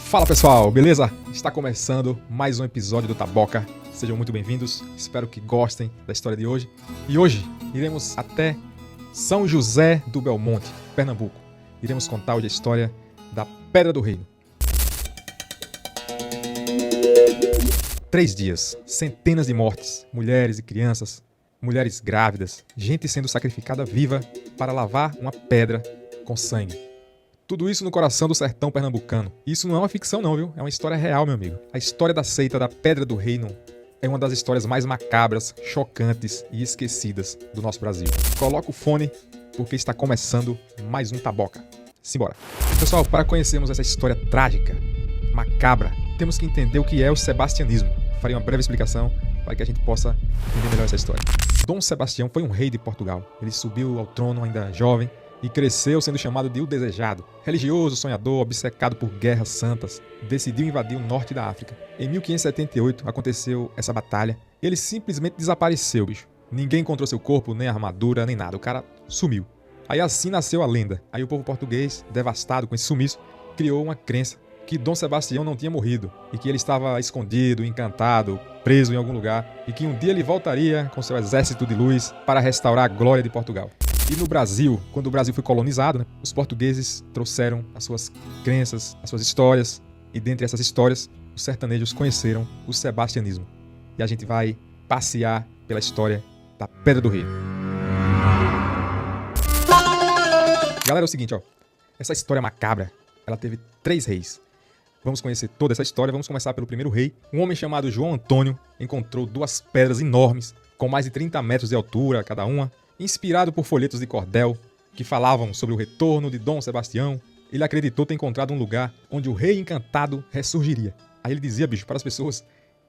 Fala pessoal, beleza? Está começando mais um episódio do Taboca. Sejam muito bem-vindos, espero que gostem da história de hoje. E hoje iremos até São José do Belmonte, Pernambuco. Iremos contar hoje a história da Pedra do Reino. 3 dias, centenas de mortes, mulheres e crianças, mulheres grávidas, gente sendo sacrificada viva para lavar uma pedra com sangue. Tudo isso no coração do sertão pernambucano. Isso não é uma ficção não, viu? É uma história real, meu amigo. A história da seita da Pedra do Reino é uma das histórias mais macabras, chocantes e esquecidas do nosso Brasil. Coloca o fone, porque está começando mais um Taboca. Simbora. Pessoal, para conhecermos essa história trágica, macabra, temos que entender o que é o sebastianismo. Farei uma breve explicação para que a gente possa entender melhor essa história. Dom Sebastião foi um rei de Portugal. Ele subiu ao trono ainda jovem e cresceu sendo chamado de O Desejado. Religioso, sonhador, obcecado por guerras santas, decidiu invadir o norte da África. Em 1578 aconteceu essa batalha. Ele simplesmente desapareceu, bicho. Ninguém encontrou seu corpo, nem armadura, nem nada. O cara sumiu. Aí assim nasceu a lenda. Aí o povo português, devastado com esse sumiço, criou uma crença que Dom Sebastião não tinha morrido e que ele estava escondido, encantado, preso em algum lugar e que um dia ele voltaria com seu exército de luz para restaurar a glória de Portugal. E no Brasil, quando o Brasil foi colonizado, os portugueses trouxeram as suas crenças, as suas histórias, e dentre essas histórias, os sertanejos conheceram o sebastianismo. E a gente vai passear pela história da Pedra do Reino. Galera, é o seguinte, ó. Essa história macabra, ela teve 3 reis. Vamos conhecer toda essa história. Vamos começar pelo primeiro rei. Um homem chamado João Antônio encontrou 2 pedras enormes, com mais de 30 metros de altura cada uma. Inspirado por folhetos de cordel que falavam sobre o retorno de Dom Sebastião, ele acreditou ter encontrado um lugar onde o rei encantado ressurgiria. Aí ele dizia, bicho, para as pessoas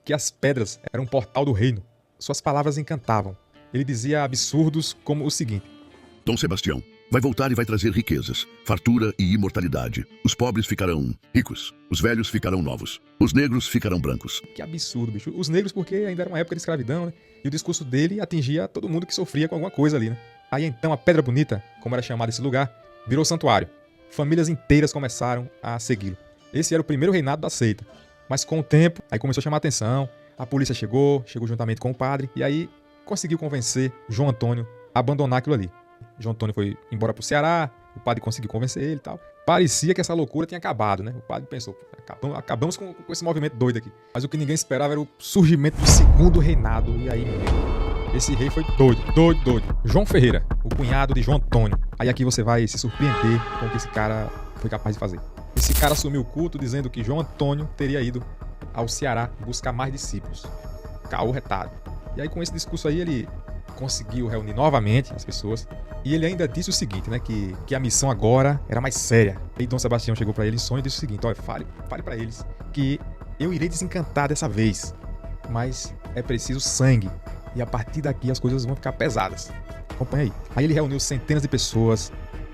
que as pedras eram um portal do reino. Suas palavras encantavam. Ele dizia absurdos como o seguinte: Dom Sebastião vai voltar e vai trazer riquezas, fartura e imortalidade. Os pobres ficarão ricos, os velhos ficarão novos, os negros ficarão brancos. Que absurdo, bicho. Os negros porque ainda era uma época de escravidão, né? E o discurso dele atingia todo mundo que sofria com alguma coisa ali, né? Aí então a Pedra Bonita, como era chamado esse lugar, virou santuário. Famílias inteiras começaram a segui-lo. Esse era o primeiro reinado da seita. Mas com o tempo, aí começou a chamar a atenção, a polícia chegou juntamente com o padre, e aí conseguiu convencer João Antônio a abandonar aquilo ali. João Antônio foi embora pro Ceará, o padre conseguiu convencer ele e tal. Parecia que essa loucura tinha acabado, né? O padre pensou, acabamos com esse movimento doido aqui. Mas o que ninguém esperava era o surgimento do segundo reinado. E aí, esse rei foi doido. João Ferreira, o cunhado de João Antônio. Aí aqui você vai se surpreender com o que esse cara foi capaz de fazer. Esse cara assumiu o culto dizendo que João Antônio teria ido ao Ceará buscar mais discípulos. Caô retado. E aí com esse discurso aí ele conseguiu reunir novamente as pessoas. E ele ainda disse o seguinte, né, que a missão agora era mais séria. E Dom Sebastião chegou para ele em sonho e disse o seguinte: olha, fale para eles que eu irei desencantar dessa vez, mas é preciso sangue, e a partir daqui as coisas vão ficar pesadas. Acompanha aí. Aí ele reuniu centenas de pessoas,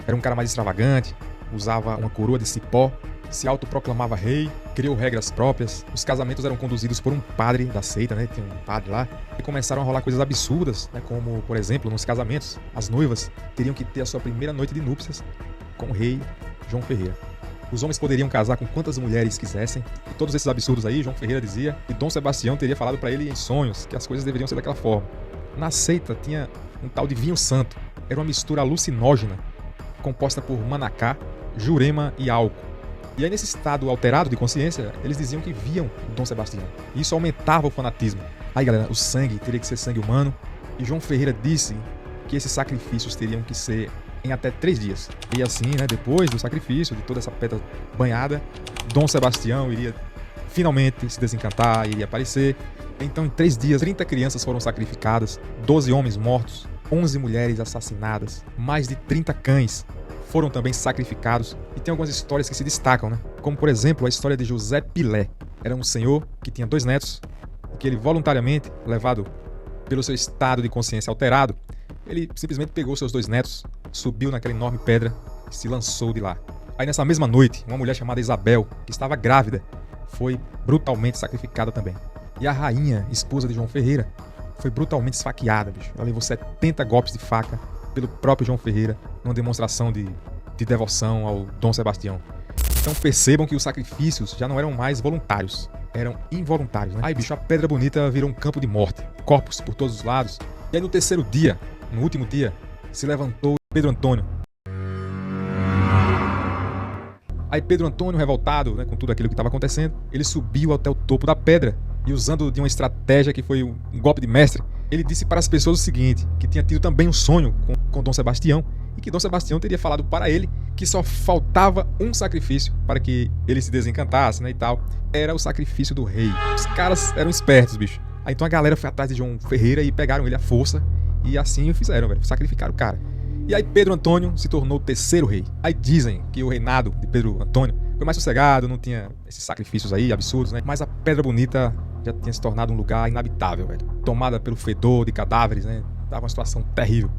era um cara mais extravagante, usava uma coroa de cipó, se autoproclamava rei, criou regras próprias. Os casamentos eram conduzidos por um padre da seita, né? Tinha um padre lá. E começaram a rolar coisas absurdas, né? Como, por exemplo, nos casamentos, as noivas teriam que ter a sua primeira noite de núpcias com o rei João Ferreira. Os homens poderiam casar com quantas mulheres quisessem. E todos esses absurdos aí, João Ferreira dizia que Dom Sebastião teria falado para ele em sonhos que as coisas deveriam ser daquela forma. Na seita tinha um tal de vinho santo. Era uma mistura alucinógena composta por manacá, jurema e álcool. E aí, nesse estado alterado de consciência, eles diziam que viam o Dom Sebastião. E isso aumentava o fanatismo. Aí, galera, o sangue teria que ser sangue humano. E João Ferreira disse que esses sacrifícios teriam que ser em até 3 dias. E assim, né, depois do sacrifício, de toda essa pedra banhada, Dom Sebastião iria finalmente se desencantar, iria aparecer. Então, em 3 dias, 30 crianças foram sacrificadas, 12 homens mortos, 11 mulheres assassinadas, mais de 30 cães foram também sacrificados. E tem algumas histórias que se destacam, né? Como, por exemplo, a história de José Pilé. Era um senhor que tinha 2 netos e que ele voluntariamente, levado pelo seu estado de consciência alterado, ele simplesmente pegou seus 2 netos, subiu naquela enorme pedra e se lançou de lá. Aí nessa mesma noite, uma mulher chamada Isabel, que estava grávida, foi brutalmente sacrificada também. E a rainha, esposa de João Ferreira, foi brutalmente esfaqueada, bicho. Ela levou 70 golpes de faca pelo próprio João Ferreira, numa demonstração de devoção ao Dom Sebastião. Então percebam que os sacrifícios já não eram mais voluntários, eram involuntários, né? Aí, bicho, a Pedra Bonita virou um campo de morte, corpos por todos os lados. E aí no terceiro dia, no último dia, se levantou Pedro Antônio. Aí Pedro Antônio, revoltado, né, com tudo aquilo que estava acontecendo, ele subiu até o topo da pedra e, usando de uma estratégia que foi um golpe de mestre, ele disse para as pessoas o seguinte, que tinha tido também um sonho com Dom Sebastião e que Dom Sebastião teria falado para ele que só faltava um sacrifício para que ele se desencantasse, né, e tal. Era o sacrifício do rei. Os caras eram espertos, bicho. Aí então a galera foi atrás de João Ferreira e pegaram ele à força e assim o fizeram, velho. Sacrificaram o cara. E aí Pedro Antônio se tornou o terceiro rei. Aí dizem que o reinado de Pedro Antônio foi mais sossegado, não tinha esses sacrifícios aí absurdos, né? Mas a Pedra Bonita já tinha se tornado um lugar inabitável, velho. Tomada pelo fedor de cadáveres, né? Tava uma situação terrível.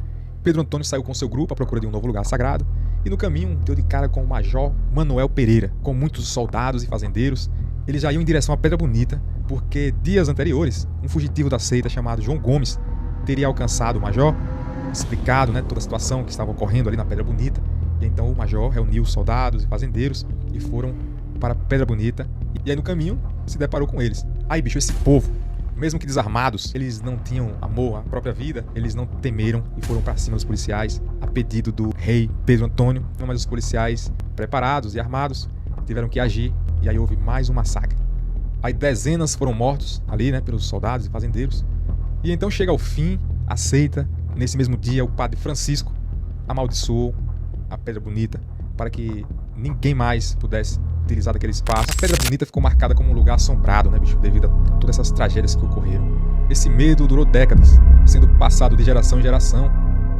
Pedro Antônio saiu com seu grupo à procura de um novo lugar sagrado e no caminho deu de cara com o Major Manuel Pereira, com muitos soldados e fazendeiros. Eles já iam em direção à Pedra Bonita porque dias anteriores um fugitivo da seita chamado João Gomes teria alcançado o Major, explicado, né, toda a situação que estava ocorrendo ali na Pedra Bonita. E então o Major reuniu os soldados e fazendeiros e foram para a Pedra Bonita. E aí no caminho se deparou com eles. Aí, bicho, esse povo, mesmo que desarmados, eles não tinham amor à própria vida, eles não temeram e foram para cima dos policiais a pedido do rei Pedro Antônio. Mas os policiais, preparados e armados, tiveram que agir e aí houve mais um massacre. Aí dezenas foram mortos ali, né, pelos soldados e fazendeiros. E então chega ao fim a seita. Nesse mesmo dia, o padre Francisco amaldiçoou a Pedra Bonita para que ninguém mais pudesse utilizar daquele espaço. A Pedra Bonita ficou marcada como um lugar assombrado, né, bicho, devido a todas essas tragédias que ocorreram. Esse medo durou décadas, sendo passado de geração em geração.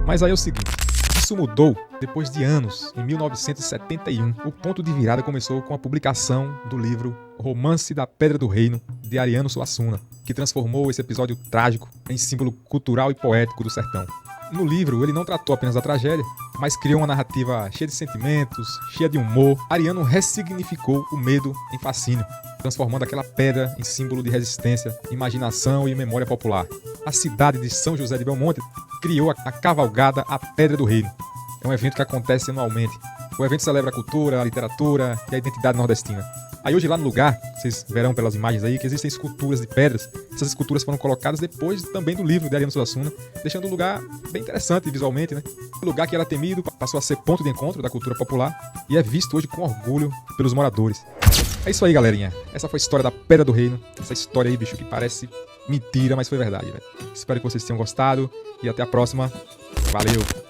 Mas aí é o seguinte, isso mudou depois de anos, em 1971. O ponto de virada começou com a publicação do livro Romance da Pedra do Reino, de Ariano Suassuna, que transformou esse episódio trágico em símbolo cultural e poético do sertão. No livro, ele não tratou apenas da tragédia, mas criou uma narrativa cheia de sentimentos, cheia de humor. Ariano ressignificou o medo em fascínio, transformando aquela pedra em símbolo de resistência, imaginação e memória popular. A cidade de São José de Belmonte criou a Cavalgada à Pedra do Reino. É um evento que acontece anualmente. O evento celebra a cultura, a literatura e a identidade nordestina. Aí hoje lá no lugar, vocês verão pelas imagens aí que existem esculturas de pedras. Essas esculturas foram colocadas depois também do livro de Ariano Suassuna, deixando o lugar bem interessante visualmente, né? O lugar que era temido passou a ser ponto de encontro da cultura popular e é visto hoje com orgulho pelos moradores. É isso aí, galerinha. Essa foi a história da Pedra do Reino. Essa história aí, bicho, que parece mentira, mas foi verdade, velho. Espero que vocês tenham gostado e até a próxima. Valeu!